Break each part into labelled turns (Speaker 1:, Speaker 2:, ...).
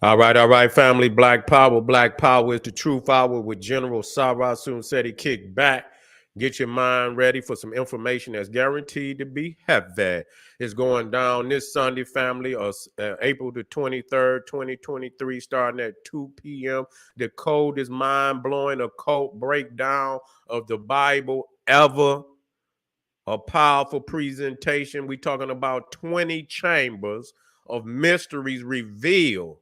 Speaker 1: All right, family. Black Power. Black Power is the truth hour with General Sarah Soon said he kicked back. Get your mind ready for some information that's guaranteed to be heavy. It's going down this Sunday, family, April the 23rd, 2023, starting at 2 p.m. The code is mind-blowing, occult breakdown of the Bible ever. A powerful presentation. We're talking about 20 chambers of mysteries revealed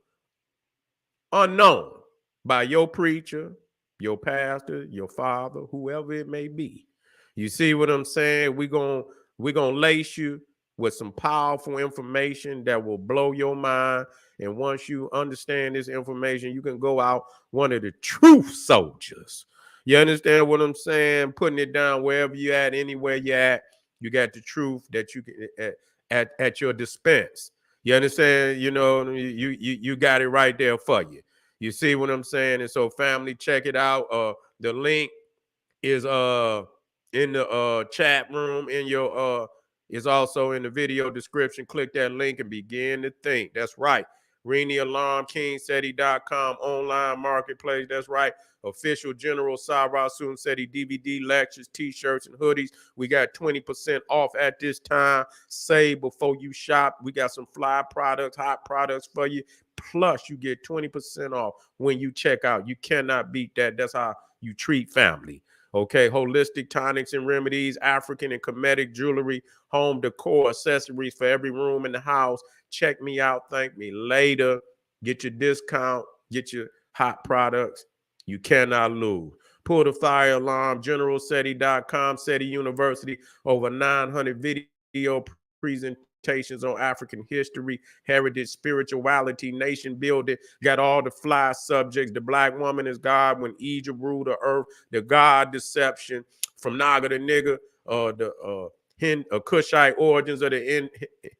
Speaker 1: unknown by your preacher, your pastor, your father, whoever it may be. You see what I'm saying? We're gonna lace you with some powerful information that will blow your mind. And once you understand this information, you can go out one of the truth soldiers. You understand what I'm saying? Putting it down wherever you at, anywhere you at, you got the truth that you can at your dispense. You understand? You got it right there for you. You see what I'm saying? And so, family, check it out. The link is in the chat room. In your is also in the video description. Click that link and begin to think. That's right. Ring the alarm. KingSeti.com online marketplace. That's right. Official General Sarah Soon Seti DVD lectures, t-shirts, and hoodies. We got 20% off at this time. Save before you shop. We got some fly products, hot products for you. Plus, you get 20% off when you check out. You cannot beat that. That's how you treat family. Okay, holistic tonics and remedies, African and Kemetic jewelry, home decor, accessories for every room in the house. Check me out. Thank me later. Get your discount. Get your hot products. You cannot lose. Pull the fire alarm. GeneralSeti.com, SETI University. Over 900 video presentations on African history, heritage, spirituality, nation building. Got all the fly subjects. The black woman is God when Egypt ruled the earth. The God deception from Naga to nigga. The Kushite origins of the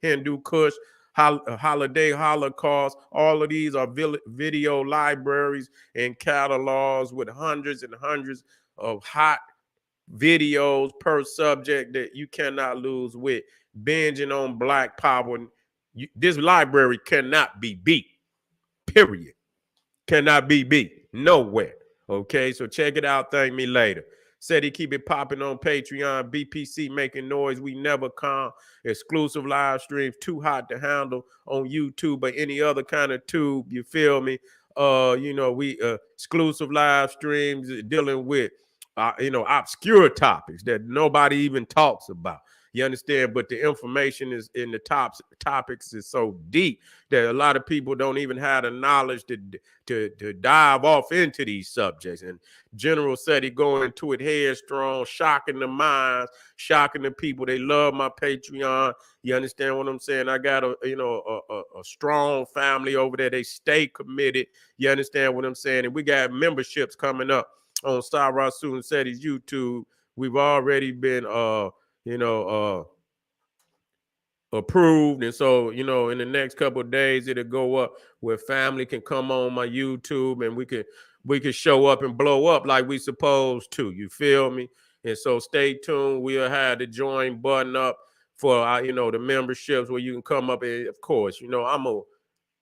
Speaker 1: Hindu Kush. Holiday Holocaust. All of these are video libraries and catalogs with hundreds and hundreds of hot videos per subject that you cannot lose with. Binging on Black Power. This library cannot be beat. Period. Cannot be beat. Nowhere. Okay, so check it out. Thank me later. Said he keep it popping on Patreon. BPC making noise. We never calm. Exclusive live streams. Too hot to handle on YouTube or any other kind of tube. You feel me? We exclusive live streams dealing with obscure topics that nobody even talks about. You understand? But the information is in the topics is so deep that a lot of people don't even have the knowledge to dive off into these subjects. And General said he going into it headstrong, shocking the minds, shocking the people. They love my Patreon. You understand what I'm saying? I got a strong family over there. They stay committed. You understand what I'm saying? And we got memberships coming up on Sarah Soon Seti's YouTube. We've already been approved, and so in the next couple of days it'll go up where family can come on my YouTube and we could show up and blow up like we supposed to. You feel me? And so stay tuned. We'll have the join button up for the memberships where you can come up, and of course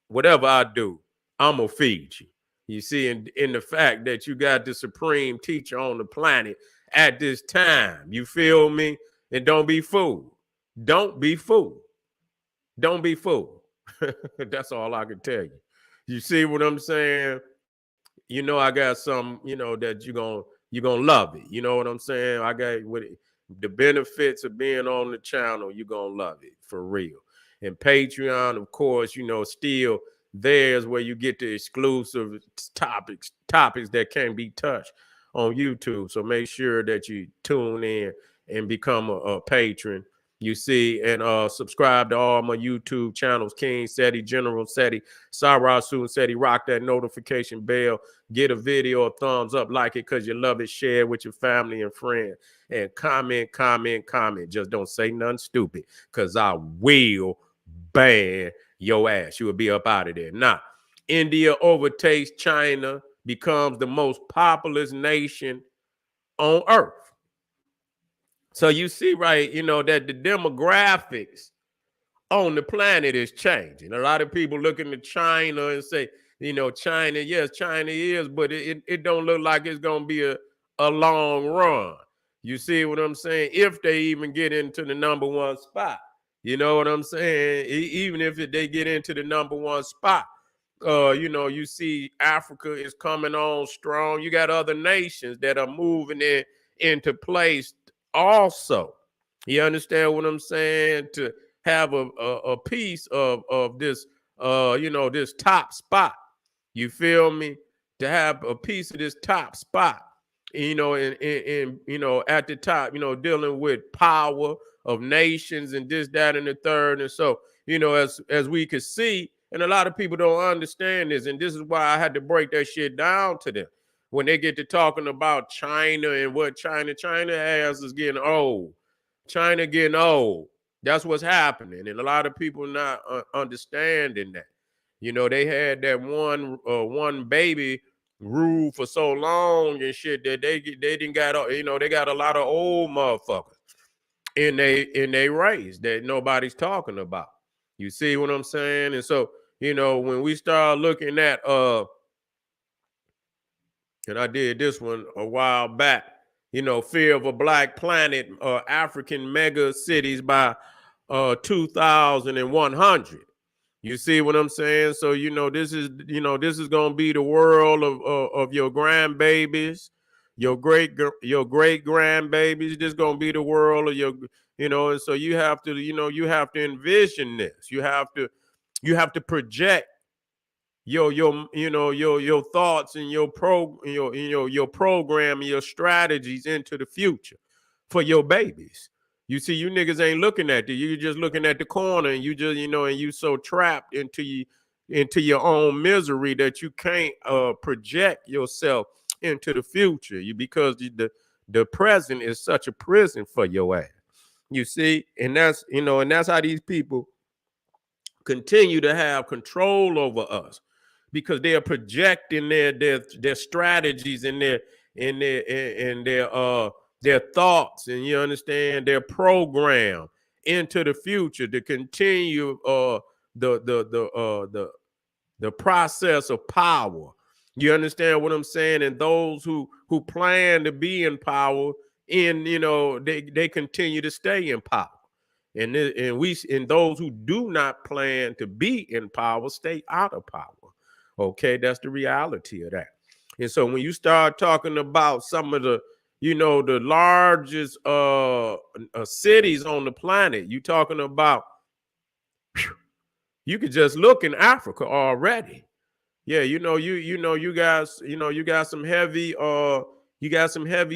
Speaker 1: whatever I do, I'm gonna feed you. You see, in the fact that you got the supreme teacher on the planet at this time. You feel me? And don't be fooled. Don't be fooled. Don't be fooled. That's all I can tell you. You see what I'm saying? I got some, that you're gonna love it. You know what I'm saying? I got the benefits of being on the channel, you're gonna love it for real. And Patreon, of course, still there's where you get the exclusive topics that can't be touched on YouTube. So make sure that you tune in and become a patron. You see, and subscribe to all my YouTube channels: King Seti, General Seti, Sarah Soon Seti. Rock that notification bell. Get a video a thumbs up, like it because you love it. Share with your family and friends, and comment. Just don't say nothing stupid, because I will ban your ass. You will be up out of there. Now, India overtakes China, becomes the most populous nation on earth. So you see, right, that the demographics on the planet is changing. A lot of people looking at China and say, China, yes, China is, but it don't look like it's going to be a long run. You see what I'm saying? If they even get into the number one spot, you know what I'm saying? Even if they get into the number one spot, you see Africa is coming on strong. You got other nations that are moving into place also. You understand what I'm saying? To have a piece of this this top spot. You feel me? To have a piece of this top spot, at the top, dealing with power of nations and this, that, and the third. And so, as we could see, and a lot of people don't understand this, and this is why I had to break that shit down to them. When they get to talking about China and what China has is getting old. China getting old. That's what's happening, and a lot of people not understanding that. They had that one baby rule for so long and shit that they didn't got they got a lot of old motherfuckers in they race that nobody's talking about. You see what I'm saying? And so when we start looking at and I did this one a while back, Fear of a Black Planet, African mega cities by 2100. You see what I'm saying? So this is gonna be the world of your grandbabies, your great grandbabies. This is gonna be the world of your and so you have to envision this. You have to project your thoughts and your program and your strategies into the future for your babies. You see, you niggas ain't looking at it. You just looking at the corner, and you just and you so trapped into your own misery that you can't project yourself into the future. Because the present is such a prison for your ass. You see, and that's how these people continue to have control over us, because they are projecting their strategies and their thoughts, and you understand, their program into the future to continue the process of power. You understand what I'm saying? And those who plan to be in power, they continue to stay in power. And those who do not plan to be in power stay out of power. Okay, that's the reality of that. And so when you start talking about some of the the largest cities on the planet, you talking about, you could just look in Africa already. Yeah, you guys, you got some heavy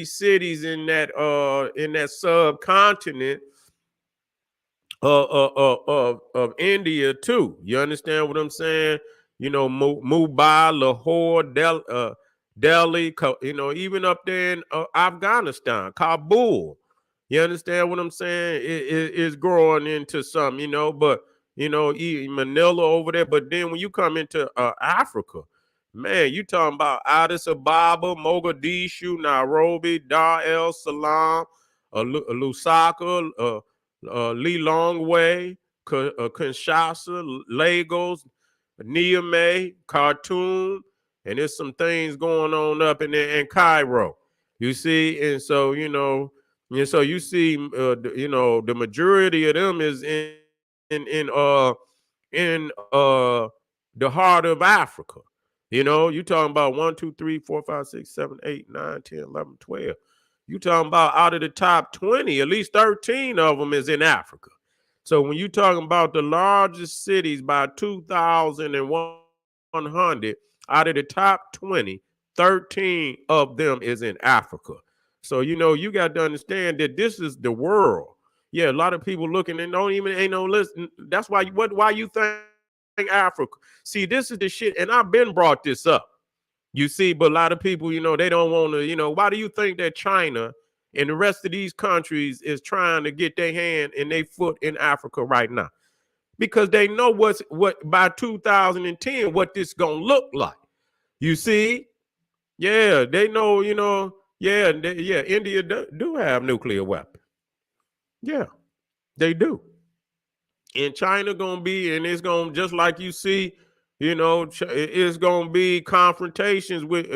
Speaker 1: cities in that subcontinent of India too. You understand what I'm saying? Mumbai, Lahore, Delhi, even up there in Afghanistan, Kabul. You understand what I'm saying? It's growing into some, but Manila over there. But then when you come into Africa, man, you talking about Addis Ababa, Mogadishu, Nairobi, Dar es Salaam, Lusaka, Lilongwe, Kinshasa, Lagos, Niamey, Khartoum, and there's some things going on up in there in Cairo. You see, and so and so you see, the majority of them is in the heart of Africa. You talking about 1, 2, 3, 4, 5, 6, 7, 8, 9, 10, 11, 12. You talking about out of the top 20, at least 13 of them is in Africa. So when you talking about the largest cities by 2,100, out of the top 20, 13 of them is in Africa. So you got to understand that this is the world. Yeah, a lot of people looking and ain't no listen. That's why you think Africa. See, this is the shit, and I've been brought this up. You see, but a lot of people, they don't want to, why do you think that China and the rest of these countries is trying to get their hand and their foot in Africa right now? Because they know what by 2010, what this gonna look like. You see? Yeah, they know, yeah, India do have nuclear weapons. Yeah, they do. And China gonna be, and it's gonna just like you see, it's gonna be confrontations with,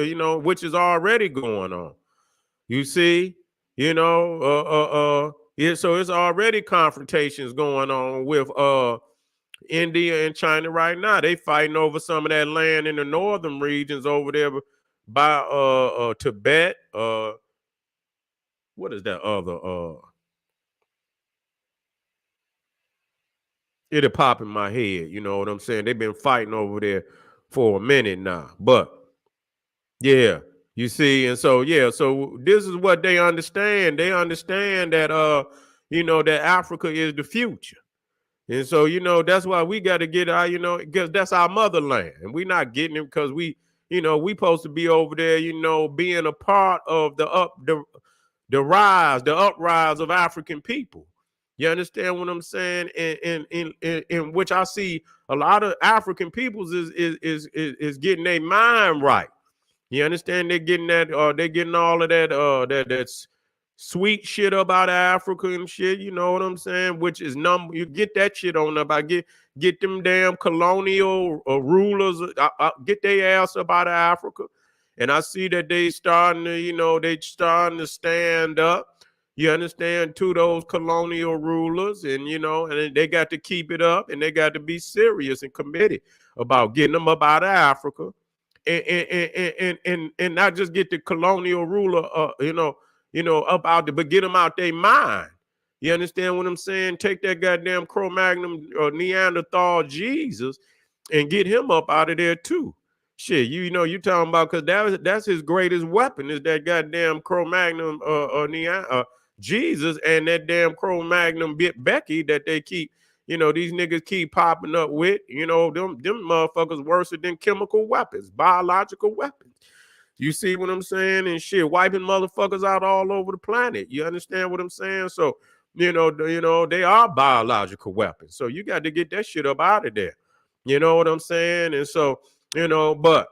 Speaker 1: which is already going on. You see, yeah. So it's already confrontations going on with India and China right now. They fighting over some of that land in the northern regions over there by Tibet. What is that other? It'll pop in my head. You know what I'm saying? They've been fighting over there for a minute now. But yeah, you see, and so yeah, so this is what they understand. They understand that that Africa is the future. And so, that's why we got to get our, because that's our motherland. And we're not getting it because we supposed to be over there, being a part of the rise, the uprise of African people. You understand what I'm saying? In which I see a lot of African peoples is getting their mind right. You understand? They're getting that, they're getting all of that, that's sweet shit up out of Africa and shit. You know what I'm saying? Which is number. You get that shit on up. I get them damn colonial rulers. Get their ass up out of Africa, and I see that they starting to, they starting to stand up. You understand, to those colonial rulers, and and they got to keep it up, and they got to be serious and committed about getting them up out of Africa and not just get the colonial ruler, up out there, but get them out their mind. You understand what I'm saying? Take that goddamn Cro-Magnon Neanderthal Jesus and get him up out of there too. Shit, you talking about, because that's his greatest weapon is that goddamn Cro-Magnon Jesus, and that damn Cro-Magnon Becky that they keep. These niggas keep popping up with, them motherfuckers worse than chemical weapons, biological weapons. You see what I'm saying? And shit, wiping motherfuckers out all over the planet. You understand what I'm saying? So, they are biological weapons. So you got to get that shit up out of there. You know what I'm saying? And so, but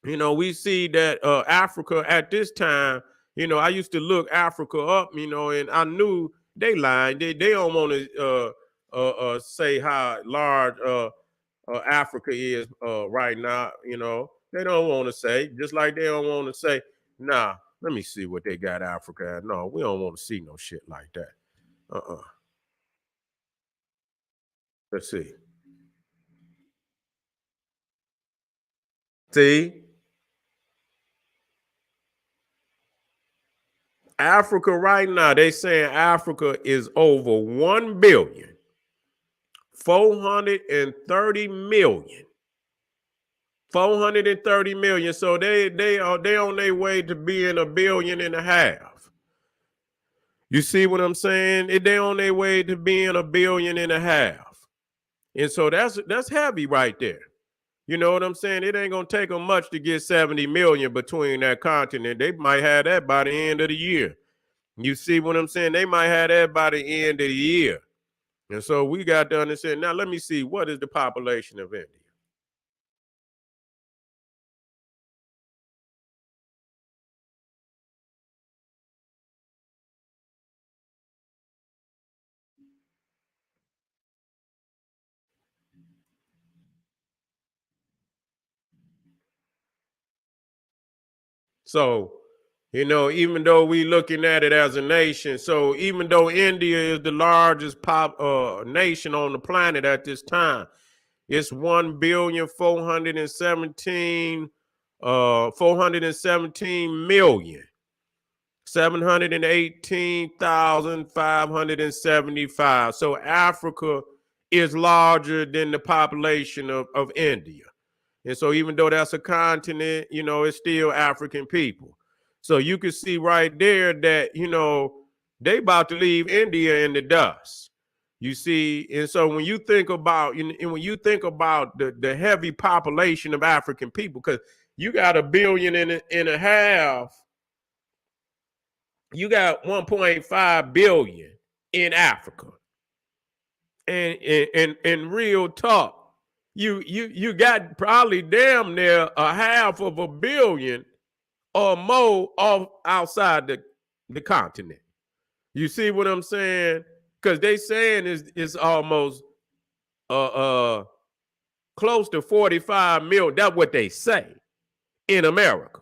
Speaker 1: we see that Africa at this time, I used to look Africa up, and I knew they lying. They don't want to say how large Africa is right now. They don't want to say, just like they don't want to say, nah, let me see what they got Africa at. No, we don't want to see no shit like that. Let's see. See, Africa right now, they saying Africa is over 1,430,000,000. 430 million. So they on their way to being 1.5 billion. You see what I'm saying? They on their way to being 1.5 billion. And so that's heavy right there. You know what I'm saying? It ain't gonna take them much to get 70 million between that continent. They might have that by the end of the year. You see what I'm saying? They might have that by the end of the year. And so we got to understand. Now let me see, what is the population of India? So, even though we looking at it as a nation, so even though India is the largest nation on the planet at this time, it's 1,417,417,718,575. So Africa is larger than the population of India. And so even though that's a continent, it's still African people. So you can see right there that, they about to leave India in the dust. You see, and so when you think about, and when you think about the heavy population of African people, because you got 1.5 billion, you got 1.5 billion in Africa. And real talk, you got probably damn near 500 million or more off outside the continent. You see what I'm saying? because they saying it's almost close to 45 million. That's what they say in America.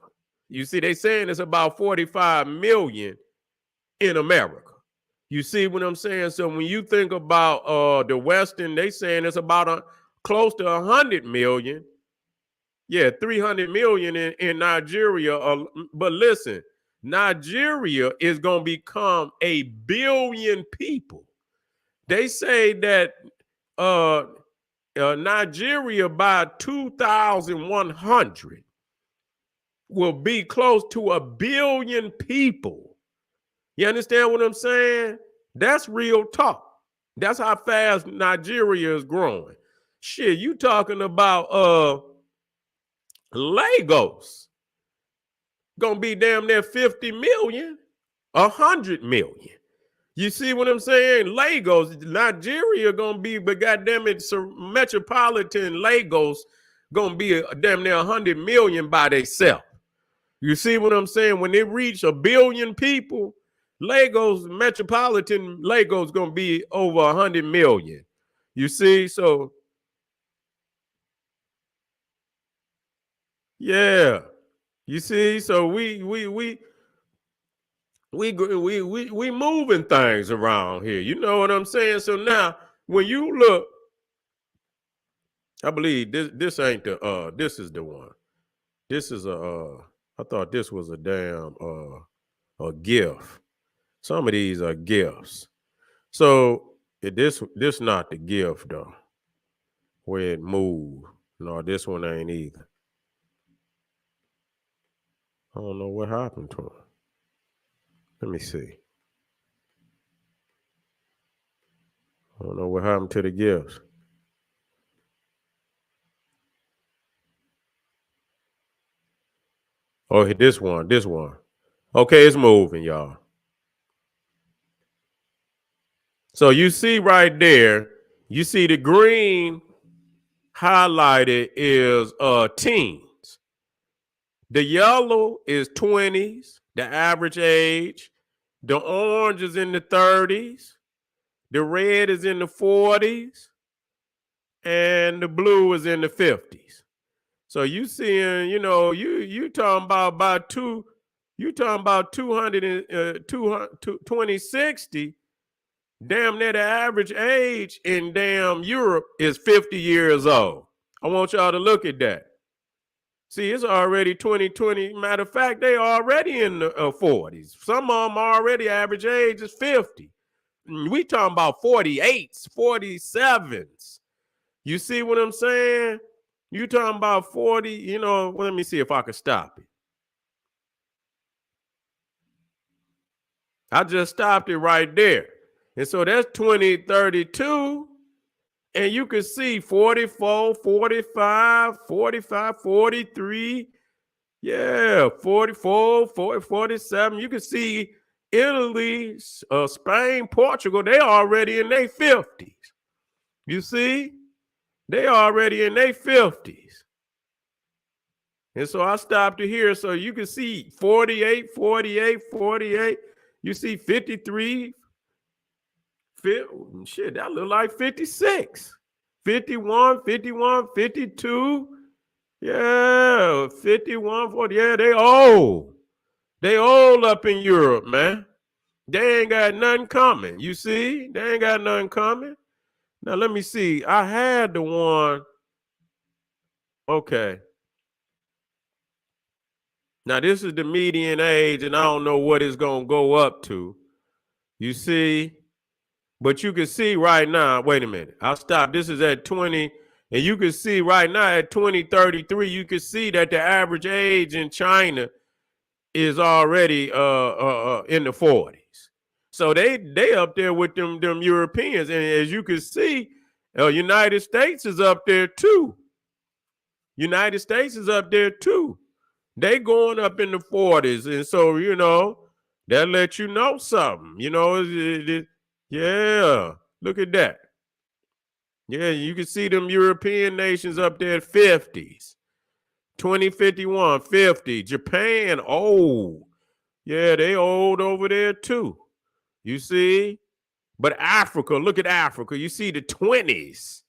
Speaker 1: You see, they saying it's about 45 million in America. You see what I'm saying? So when you think about the Western, they saying it's about close to 100 million. Yeah, 300 million in Nigeria. But listen, Nigeria is going to become 1 billion people. They say that Nigeria by 2100 will be close to 1 billion people. You understand what I'm saying? That's real talk. That's how fast Nigeria is growing. Shit, you talking about Lagos gonna be damn near 50 million, 100 million. You see what I'm saying? Lagos, Nigeria gonna be, but goddamn it, so metropolitan Lagos gonna be damn near 100 million by themselves. You see what I'm saying? When they reach 1 billion people, Lagos, metropolitan Lagos gonna be over 100 million. You see, so yeah. You see, so we moving things around here. You know what I'm saying? So now when you look, I believe this ain't the this is the one. This is I thought this was a damn a gift. Some of these are gifts. So this not the gift though. Where it moved. No, this one ain't either. I don't know what happened to him. Let me see. I don't know what happened to the gifts. Oh, this one. Okay, it's moving, y'all. So you see right there, you see the green highlighted is teens. The yellow is 20s, the average age. The orange is in the 30s. The red is in the 40s. And the blue is in the 50s. So you seeing, you talking about you talking about 200 and 2060. Damn near the average age in damn Europe is 50 years old. I want y'all to look at that. See, it's already 2020. Matter of fact, they already in the 40s. Some of them already average age is 50. We talking about 48s, 47s. You see what I'm saying? You talking about 40, well, let me see if I can stop it. I just stopped it right there. And so that's 2032. And you can see 44, 45, 45, 43. Yeah, 44, 40, 47. You can see Italy, Spain, Portugal, they already in their 50s. You see? They already in their 50s. And so I stopped it here so you can see 48, 48, 48. You see 53. Shit, that look like 56. 51, 51, 52. Yeah, 51, 40. Yeah, they old. They old up in Europe, man. They ain't got nothing coming. You see? They ain't got nothing coming. Now, let me see. I had the one. Okay. Now, this is the median age, and I don't know what it's going to go up to. You see? But you can see right now, wait a minute. I'll stop. This is at 20. And you can see right now at 2033, you can see that the average age in China is already in the 40s. So they up there with them Europeans. And as you can see, United States is up there too. United States is up there too. They going up in the 40s. And so, that lets you know something. Yeah, look at that. Yeah, you can see them European nations up there at 50s. 2051, 50. Japan, old. Yeah, they old over there too. You see? But Africa, look at Africa. You see the 20s.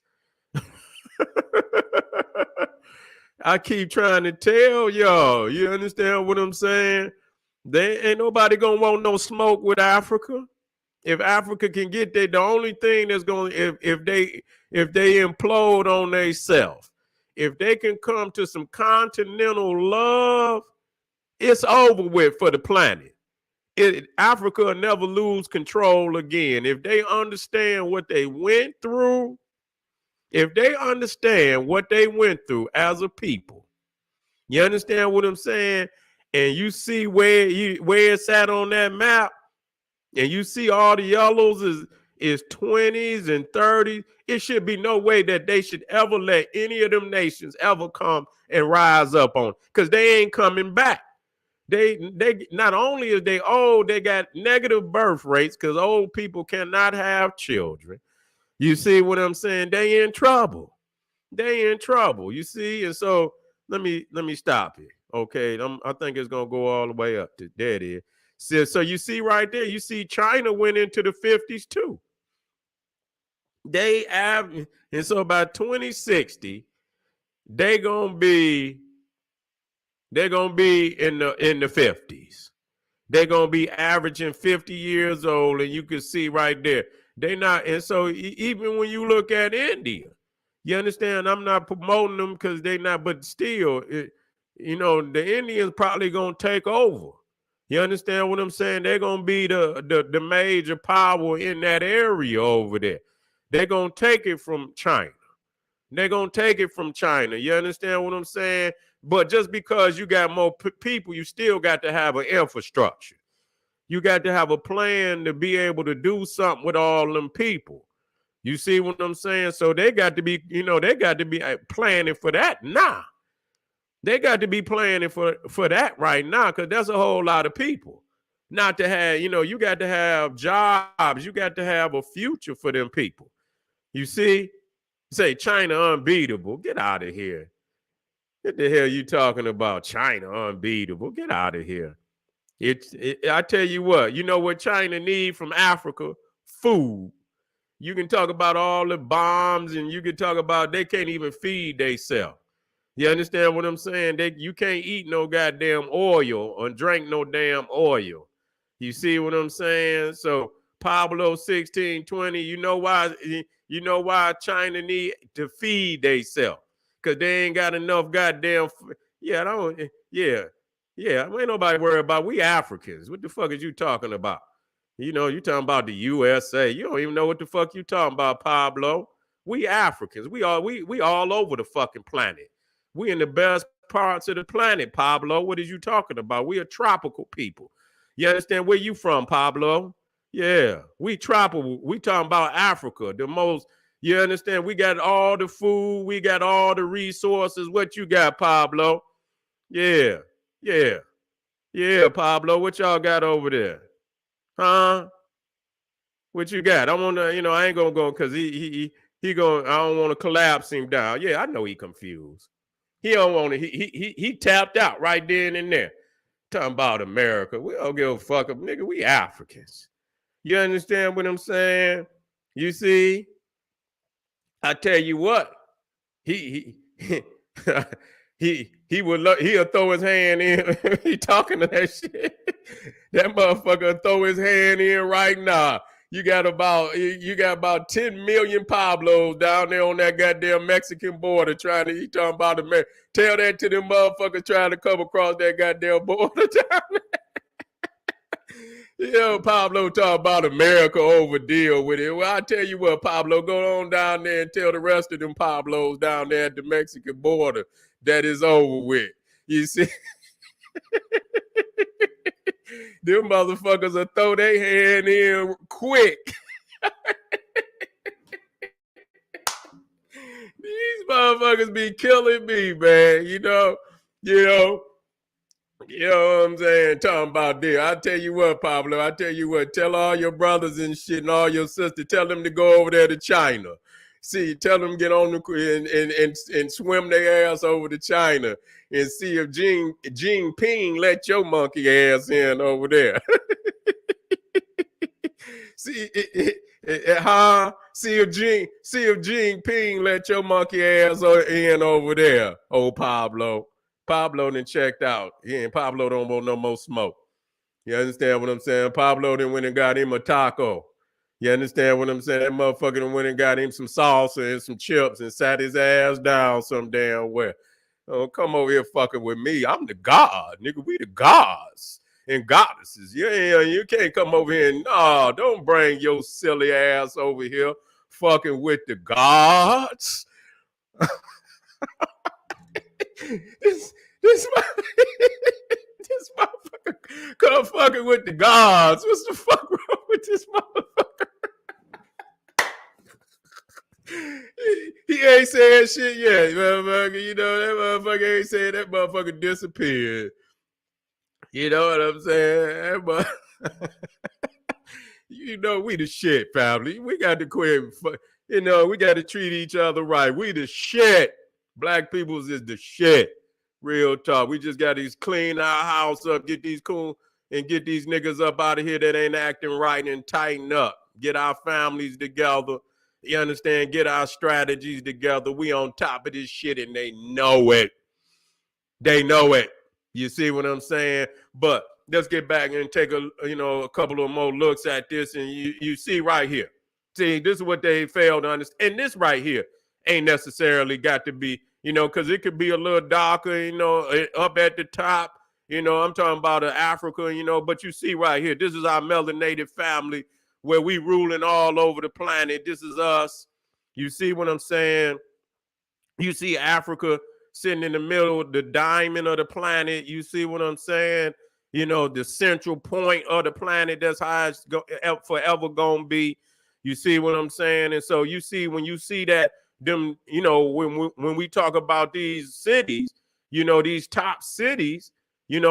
Speaker 1: I keep trying to tell y'all. You understand what I'm saying? They ain't nobody gonna want no smoke with Africa. If Africa can get there, the only thing that's going if they implode on themselves, if they can come to some continental love, it's over with for the planet. Africa will never lose control again. If they understand what they went through, if they understand what they went through as a people, you understand what I'm saying? And you see where it's at on that map, and you see all the yellows is 20s and 30s, it should be no way that they should ever let any of them nations ever come and rise up on, because they ain't coming back. They not only is they old, they got negative birth rates because old people cannot have children. You see what I'm saying? They in trouble. They in trouble. You see, and so let me stop here. Okay, I think it's gonna go all the way up to there. It is. So you see right there, you see China went into the 50s too. They have, and so by 2060, they're gonna be in the 50s. They're gonna be averaging 50 years old, and you can see right there. They not, and so even when you look at India, you understand, I'm not promoting them because they not, but still, the Indians probably gonna take over. You understand what I'm saying? They're gonna be the major power in that area over there. They're gonna take it from China. They're gonna take it from China. You understand what I'm saying? But just because you got more people, you still got to have an infrastructure. You got to have a plan to be able to do something with all them people. You see what I'm saying? So they got to be, they got to be planning for that now. They got to be planning for that right now, because that's a whole lot of people. Not to have, you got to have jobs. You got to have a future for them people. You see? Say China unbeatable. Get out of here. What the hell you talking about? China unbeatable. Get out of here. I tell you what, you know what China need from Africa? Food. You can talk about all the bombs, and you can talk about they can't even feed themselves. You understand what I'm saying? You can't eat no goddamn oil or drink no damn oil. You see what I'm saying? So Pablo 1620, you know why China need to feed themselves? Because they ain't got enough goddamn. Ain't nobody worried about. We Africans. What the fuck is you talking about? You talking about the USA. You don't even know what the fuck you talking about, Pablo. We Africans. We all over the fucking planet. We in the best parts of the planet, Pablo. What is you talking about? We are tropical people. You understand where you from, Pablo? Yeah, we tropical. We talking about Africa, the most. You understand? We got all the food. We got all the resources. What you got, Pablo? Yeah, Pablo. What y'all got over there? Huh? What you got? I want to, I ain't gonna go because he going. I don't want to collapse him down. Yeah, I know he confused. He don't want to. He tapped out right then and there. Talking about America. We don't give a fuck, nigga. We Africans. You understand what I'm saying? You see? I tell you what. He he'll throw his hand in. He talking to that shit. That motherfucker throw his hand in right now. You got about 10 million Pablos down there on that goddamn Mexican border he talking about America. Tell that to them motherfuckers trying to come across that goddamn border down there. Pablo talk about America over deal with it. Well, I tell you what, Pablo, go on down there and tell the rest of them Pablos down there at the Mexican border that is over with. You see? Them motherfuckers will throw their hand in quick. These motherfuckers be killing me, man. You know what I'm saying? Talking about this. I tell you what, Pablo, tell all your brothers and shit and all your sisters, tell them to go over there to China. See, tell them get on and swim their ass over to China and see if Jinping let your monkey ass in over there. See, Huh? See if Gene Ping let your monkey ass in over there, old Pablo. Pablo done checked out. Pablo don't want no more smoke. You understand what I'm saying? Pablo then went and got him a taco. You understand what I'm saying? That motherfucker then went and got him some salsa and some chips and sat his ass down some damn where. Oh, come over here fucking with me. I'm the god, nigga. We the gods and goddesses. Yeah, you can't come over here and no, don't bring your silly ass over here fucking with the gods. this this motherfucker come fucking with the gods. What's the fuck wrong with this motherfucker? He ain't saying shit yet, motherfucker. You know, that motherfucker ain't saying that motherfucker disappeared. You know what I'm saying? You know, we the shit, family. We got to quit. You know, we got to treat each other right. We the shit. Black peoples is the shit. Real talk. We just got to clean our house up, get these cool, and get these niggas up out of here that ain't acting right and tighten up. Get our families together. You understand? Get our strategies together. We on top of this shit and they know it. They know it. You see what I'm saying? But let's get back and take a couple of more looks at this, and you see right here. See, this is what they failed to understand. And this right here ain't necessarily got to be, because it could be a little darker, up at the top. I'm talking about Africa, but you see right here, this is our melanated family where we ruling all over the planet. This is us. You see what I'm saying? You see Africa sitting in the middle, the diamond of the planet. You see what I'm saying? The central point of the planet. That's how it's forever gonna be. You see what I'm saying? And so you see, when you see that, them, when we talk about these cities, these top cities, that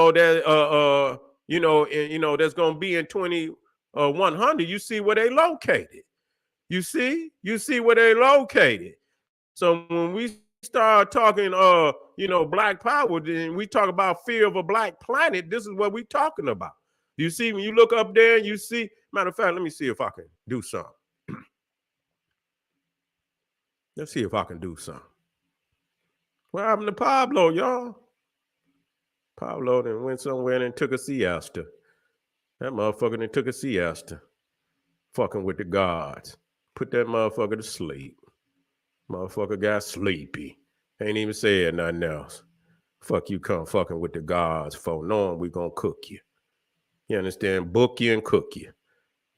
Speaker 1: that's gonna be in 2100. You see where they located. You see where they located. So when we start talking, Black power, then we talk about fear of a black planet. This is what we're talking about. You see, when you look up there, you see, matter of fact, let me see if I can do something. Let's see if I can do something. What happened to Pablo, y'all? Pablo then went somewhere and took a siesta. That motherfucker then took a siesta. Fucking with the gods. Put that motherfucker to sleep. Motherfucker got sleepy. Ain't even said nothing else. Fuck you come fucking with the gods for knowing we gonna cook you. You understand? Book you and cook you.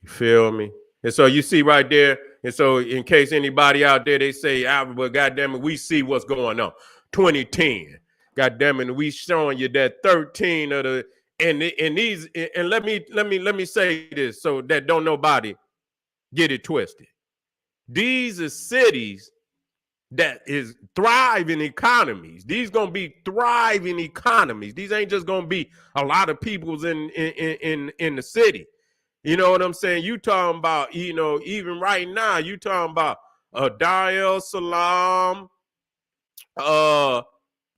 Speaker 1: You feel me? And so you see right there, and so in case anybody out there, they say, well, goddamn it, we see what's going on. 2010. Goddamn it, we showing you that 13 of the and these, and let me say this so that don't nobody get it twisted. These are cities that is thriving economies. These gonna be thriving economies. These ain't just gonna be a lot of people's in the city. You know what I'm saying? You talking about, even right now, you talking about Dar es Salaam,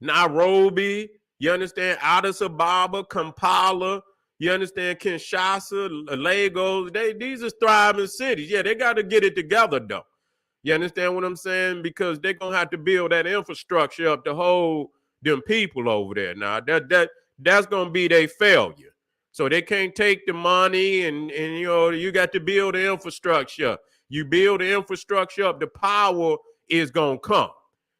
Speaker 1: Nairobi, you understand? Addis Ababa, Kampala, you understand? Kinshasa, Lagos. These are thriving cities. Yeah, they got to get it together though. You understand what I'm saying? Because they're gonna have to build that infrastructure up to hold them people over there. Now that's gonna be their failure. So they can't take the money and you got to build the infrastructure. You build the infrastructure up, the power is gonna come.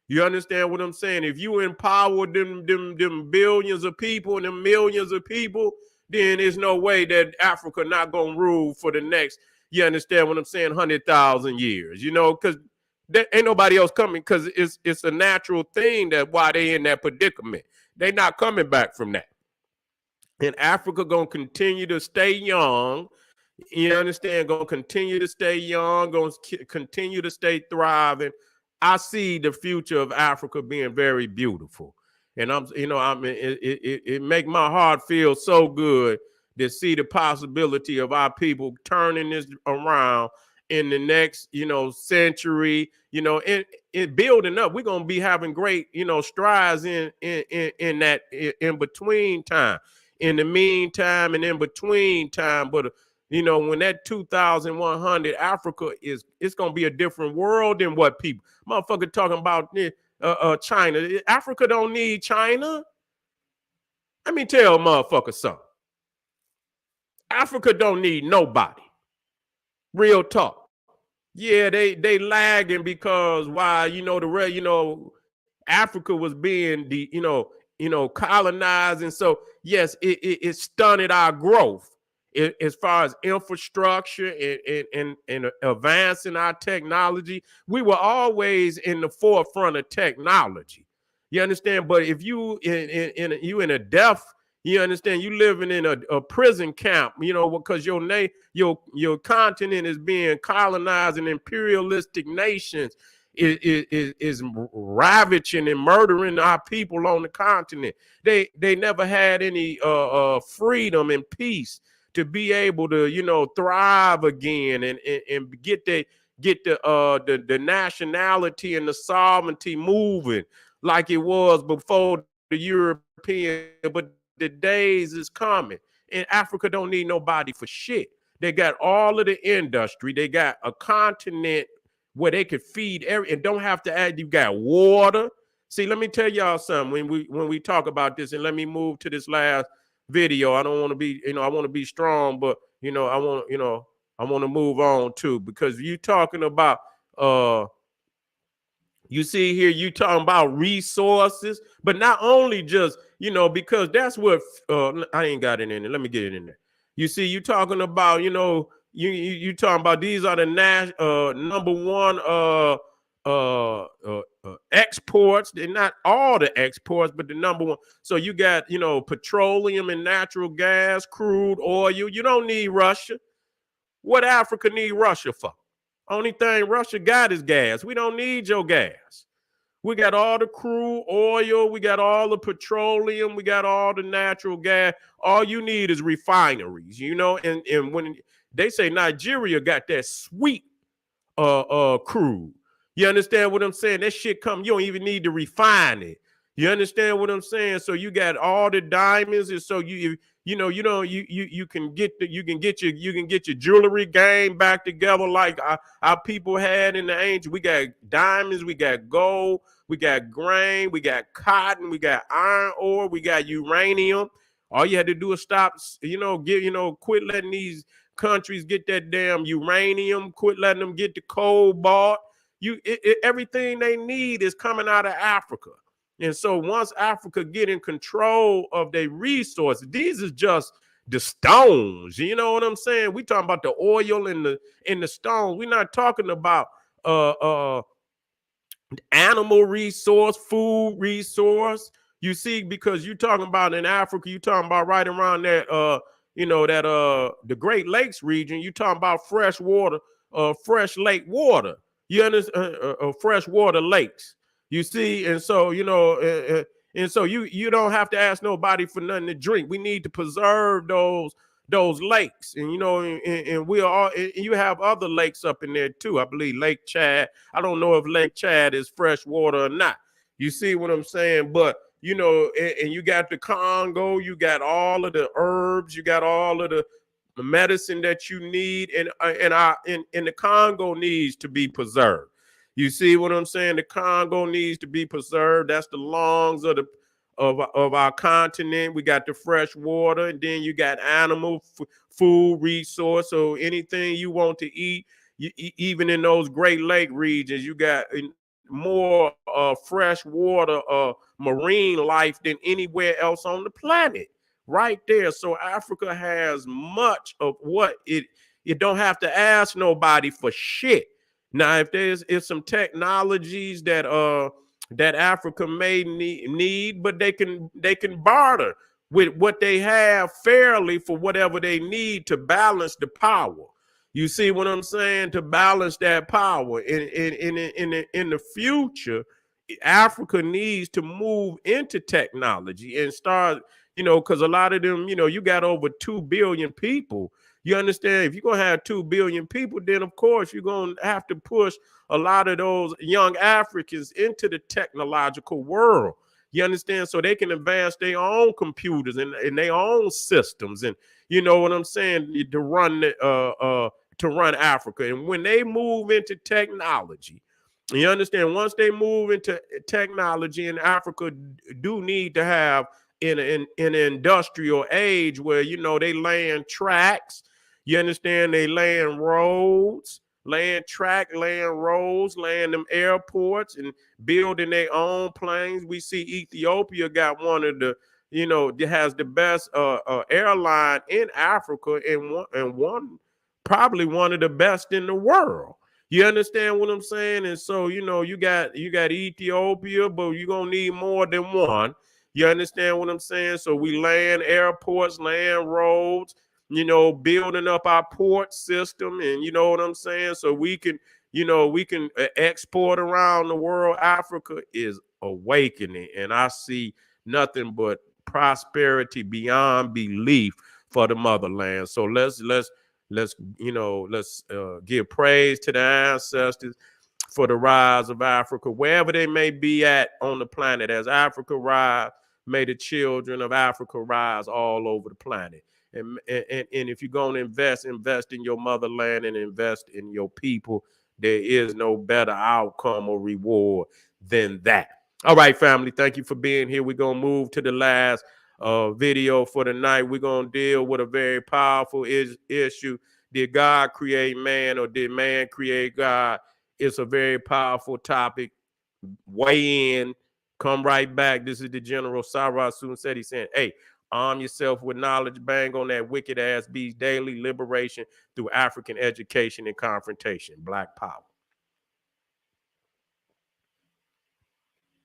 Speaker 1: You understand what I'm saying? If you empower them billions of people and them millions of people, then there's no way that Africa not gonna rule for the next, you understand what I'm saying, 100,000 years, because there ain't nobody else coming, because it's a natural thing that why they in that predicament. They not coming back from that. And Africa gonna continue to stay young. You understand? Gonna continue to stay young, gonna continue to stay thriving. I see the future of Africa being very beautiful. And it make my heart feel so good to see the possibility of our people turning this around in the next, century, and building up. We're gonna be having great, strides in that in between time. In the meantime and in between time, but when that 2100 Africa it's gonna be a different world than what people motherfucker talking about China. Africa don't need China. Let me tell motherfucker something. Africa don't need nobody. Real talk. Yeah, they lagging because why Africa was being colonized, and so yes, it stunted our growth as far as infrastructure and advancing our technology. We were always in the forefront of technology. You understand? But if you in a deaf, you understand, you living in a prison camp, because your continent is being colonized, and imperialistic nations is ravaging and murdering our people on the continent. They never had any freedom and peace to be able to thrive again and get the nationality and the sovereignty moving like it was before the European. But the days is coming, and Africa don't need nobody for shit. They got all of the industry. They got a continent where they could feed and don't have to add. You got water. See, let me tell y'all something when we talk about this, and let me move to this last video. I don't want to be, I want to be strong, but I want to move on too, because you talking about you see here, you talking about resources, but not only just, because that's what I ain't got it in there. Let me get it in there. You see, you talking about, you talking about these are the number one exports. They're not all the exports, but the number one. So you got, petroleum and natural gas, crude oil. You don't need Russia. What Africa need Russia for? Only thing Russia got is gas. We don't need your gas. We got all the crude oil. We got all the petroleum. We got all the natural gas. All you need is refineries, and when they say Nigeria got that sweet crude. You understand what I'm saying? That shit come, you don't even need to refine it. You understand what I'm saying? So you got all the diamonds, and so you can get your jewelry game back together like our people had in the ancient. We got diamonds, we got gold, we got grain, we got cotton, we got iron ore, we got uranium. All you had to do is stop, quit letting these countries get that damn uranium, quit letting them get the cobalt. Everything they need is coming out of Africa. And so once Africa get in control of their resources, these is just the stones. You know what I'm saying? We talking about the oil and the stones. We're not talking about animal resource, food resource. You see, because you're talking about in Africa, you're talking about right around that the Great Lakes region, you're talking about fresh water, fresh lake water. You understand? Freshwater lakes. You see, and so and so you don't have to ask nobody for nothing to drink. We need to preserve those lakes, and and we are. And you have other lakes up in there too. I believe Lake Chad. I don't know if Lake Chad is fresh water or not. You see what I'm saying? But and you got the Congo. You got all of the herbs. You got all of the medicine that you need, and the Congo needs to be preserved. You see what I'm saying? The Congo needs to be preserved. That's the lungs of our continent. We got the fresh water, and then you got animal food resource. So anything you want to eat, even in those Great Lake regions, you got more fresh water, marine life than anywhere else on the planet. Right there. So Africa has much of what it don't have to ask nobody for shit. Now, if some technologies that Africa may need, but they can barter with what they have fairly for whatever they need to balance the power. You see what I'm saying? To balance that power in the future, Africa needs to move into technology and start, because a lot of them, you got over 2 billion people. You understand? If you're going to have 2 billion people, then of course you're going to have to push a lot of those young Africans into the technological world. You understand? So they can advance their own computers and their own systems, and you know what I'm saying, to run Africa. And when they move into technology, you understand, once they move into technology, in Africa do need to have in an industrial age where, you know, they laying tracks, you understand, they laying roads, laying track, laying roads, laying them airports, and building their own planes. We see Ethiopia got one of the, you know, has the best airline in Africa, and one probably one of the best in the world. You understand what I'm saying? And so, you know, you got Ethiopia, but you're gonna need more than one. You understand what I'm saying? So we land airports, land roads, you know, building up our port system, and you know what I'm saying? So we can, you know, we can export around the world. Africa is awakening, and I see nothing but prosperity beyond belief for the motherland. So let's give praise to the ancestors for the rise of Africa, wherever they may be at on the planet. As Africa rise, may the children of Africa rise all over the planet. And if you're going to invest in your motherland and invest in your people. There is no better outcome or reward than that. All right, family, thank you for being here. We're going to move to the last video for the night. We're going to deal with a very powerful issue. Did God create man, or did man create God? It's a very powerful topic. Weigh in, come right back. This is the General Sarah Soon said. He said, hey, arm yourself with knowledge. Bang on that wicked ass beast daily. Liberation through African education and confrontation. Black power.